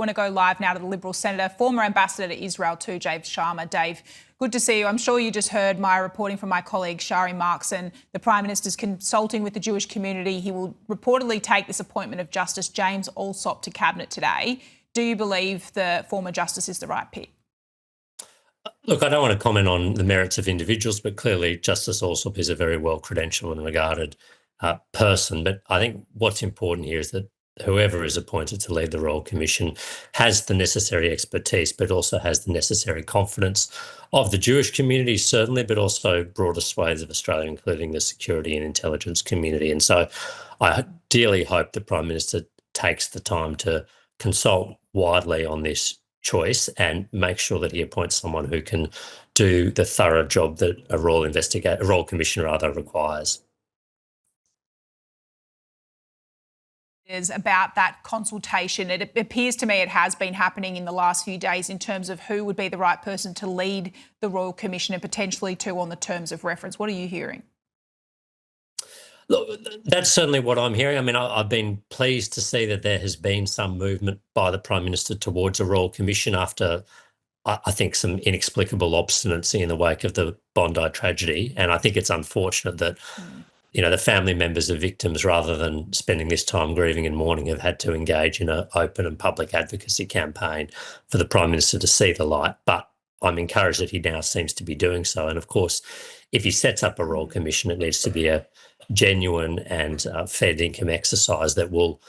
I want to go live now to the Liberal Senator, former Ambassador to Israel too, Dave Sharma. Dave, good to see you. I'm sure you just heard my reporting from my colleague Shari Markson. The Prime Minister's consulting with the Jewish community. He will reportedly take this appointment of Justice James Allsop to Cabinet today. Do you believe the former Justice is the right pick? Look, I don't want to comment on the merits of individuals, but clearly Justice Allsop is a very well-credentialed and regarded person. But I think what's important here is that whoever is appointed to lead the Royal Commission has the necessary expertise, but also has the necessary confidence of the Jewish community, certainly, but also broader swathes of Australia, including the security and intelligence community. And so I dearly hope the Prime Minister takes the time to consult widely on this choice and make sure that he appoints someone who can do the thorough job that a Royal Commission requires. Is about that consultation. It appears to me it has been happening in the last few days in terms of who would be the right person to lead the Royal Commission and potentially too on the terms of reference. What are you hearing? Look, that's certainly what I'm hearing. I mean, I've been pleased to see that there has been some movement by the Prime Minister towards a Royal Commission after, I think, some inexplicable obstinacy in the wake of the Bondi tragedy. And I think it's unfortunate that the family members of victims, rather than spending this time grieving and mourning, have had to engage in an open and public advocacy campaign for the Prime Minister to see the light. But I'm encouraged that he now seems to be doing so. And of course, if he sets up a Royal Commission, it needs to be a genuine and fair dinkum exercise that will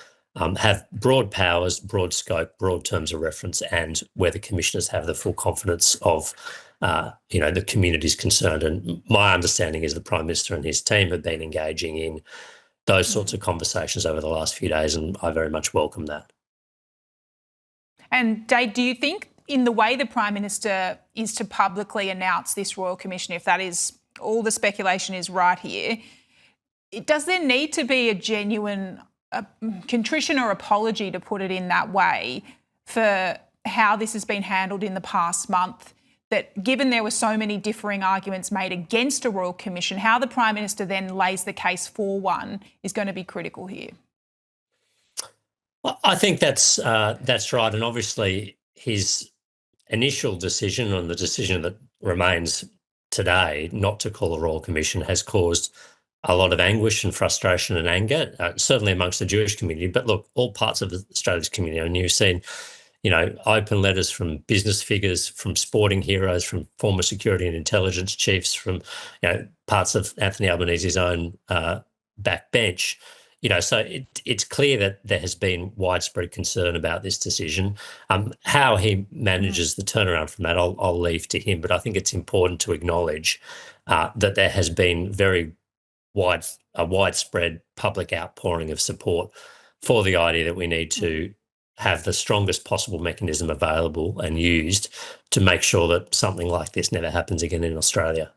have broad powers, broad scope, broad terms of reference, and where the commissioners have the full confidence of the communities concerned. And my understanding is the Prime Minister and his team have been engaging in those sorts of conversations over the last few days, and I very much welcome that. And Dave, do you think in the way the Prime Minister is to publicly announce this Royal Commission, if that is all the speculation is right here, does there need to be a genuine contrition or apology, to put it in that way, for how this has been handled in the past month? That given there were so many differing arguments made against a Royal Commission, how the Prime Minister then lays the case for one is going to be critical here. I think that's right. And obviously his initial decision, and the decision that remains today not to call a Royal Commission, has caused a lot of anguish and frustration and anger, certainly amongst the Jewish community. But look, all parts of Australia's community. And you've seen open letters from business figures, from sporting heroes, from former security and intelligence chiefs, from parts of Anthony Albanese's own backbench. So it's clear that there has been widespread concern about this decision. How he manages the turnaround from that, I'll leave to him. But I think it's important to acknowledge that there has been a widespread public outpouring of support for the idea that we need to have the strongest possible mechanism available and used to make sure that something like this never happens again in Australia.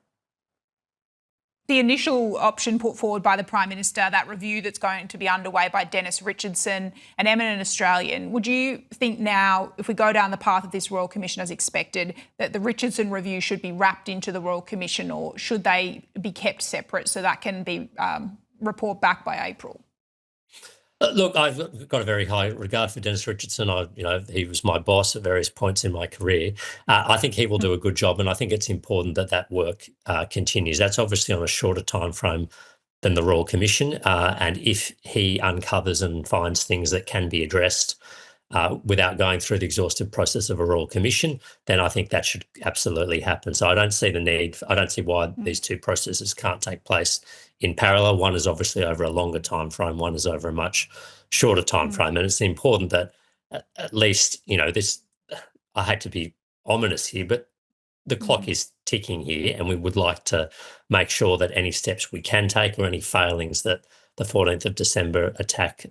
The initial option put forward by the Prime Minister, that review that's going to be underway by Dennis Richardson, an eminent Australian, would you think now, if we go down the path of this Royal Commission as expected, that the Richardson review should be wrapped into the Royal Commission, or should they be kept separate so that can be report back by April? Look, I've got a very high regard for Dennis Richardson. He was my boss at various points in my career. I think he will do a good job, and I think it's important that that work continues. That's obviously on a shorter time frame than the Royal Commission, and if he uncovers and finds things that can be addressed without going through the exhaustive process of a Royal Commission, then I think that should absolutely happen. So I don't see the need. I don't see why these two processes can't take place in parallel. One is obviously over a longer time frame, one is over a much shorter time frame. And it's important that at least, this, I hate to be ominous here, but the clock is ticking here, and we would like to make sure that any steps we can take or any failings that the 14th of December attack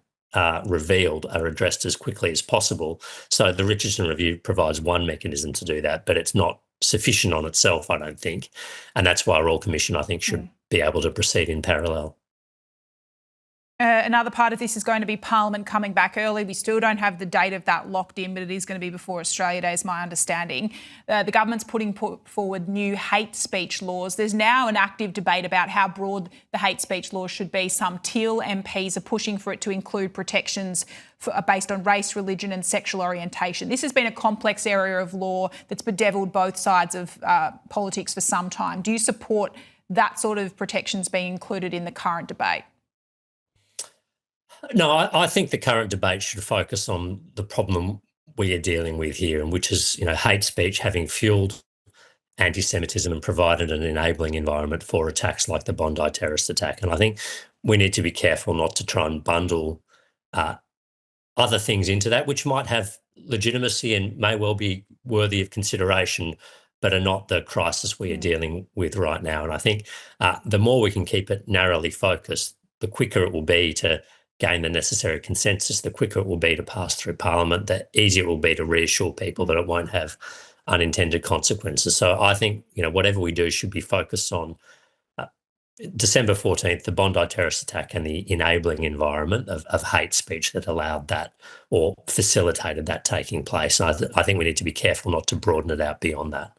revealed are addressed as quickly as possible. So the Richardson Review provides one mechanism to do that, but it's not sufficient on itself, I don't think. And that's why a Royal Commission, I think, should be able to proceed in parallel. Another part of this is going to be Parliament coming back early. We still don't have the date of that locked in, but it is going to be before Australia Day, is my understanding. The government's putting forward new hate speech laws. There's now an active debate about how broad the hate speech laws should be. Some Teal MPs are pushing for it to include protections based on race, religion and sexual orientation. This has been a complex area of law that's bedeviled both sides of politics for some time. Do you support that sort of protections being included in the current debate? No, I think the current debate should focus on the problem we are dealing with here, and which is, hate speech having fuelled anti-Semitism and provided an enabling environment for attacks like the Bondi terrorist attack. And I think we need to be careful not to try and bundle other things into that, which might have legitimacy and may well be worthy of consideration, but are not the crisis we are dealing with right now. And I think the more we can keep it narrowly focused, the quicker it will be to gain the necessary consensus, the quicker it will be to pass through Parliament, the easier it will be to reassure people that it won't have unintended consequences. So I think, whatever we do should be focused on December 14th, the Bondi terrorist attack and the enabling environment of hate speech that allowed that or facilitated that taking place. And I think we need to be careful not to broaden it out beyond that.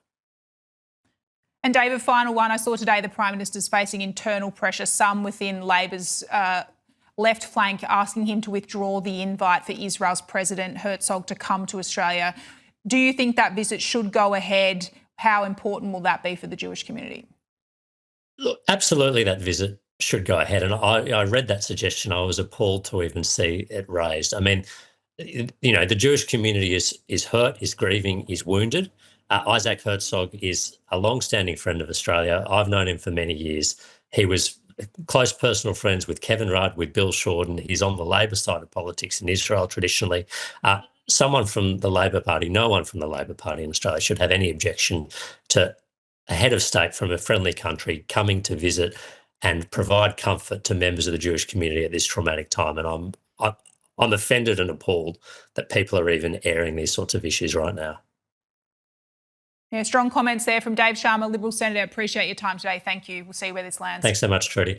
And Dave, a final one. I saw today the Prime Minister's facing internal pressure, some within Labor's left flank asking him to withdraw the invite for Israel's President Herzog to come to Australia. Do you think that visit should go ahead? How important will that be for the Jewish community? Look, absolutely that visit should go ahead. And I read that suggestion. I was appalled to even see it raised. I mean, the Jewish community is hurt, is grieving, is wounded. Isaac Herzog is a long-standing friend of Australia. I've known him for many years. He was close personal friends with Kevin Rudd, with Bill Shorten. He's on the Labor side of politics in Israel traditionally. Someone from the Labor Party, no one from the Labor Party in Australia should have any objection to a head of state from a friendly country coming to visit and provide comfort to members of the Jewish community at this traumatic time. And I'm offended and appalled that people are even airing these sorts of issues right now. Yeah, strong comments there from Dave Sharma, Liberal Senator. Appreciate your time today. Thank you. We'll see where this lands. Thanks so much, Trudy.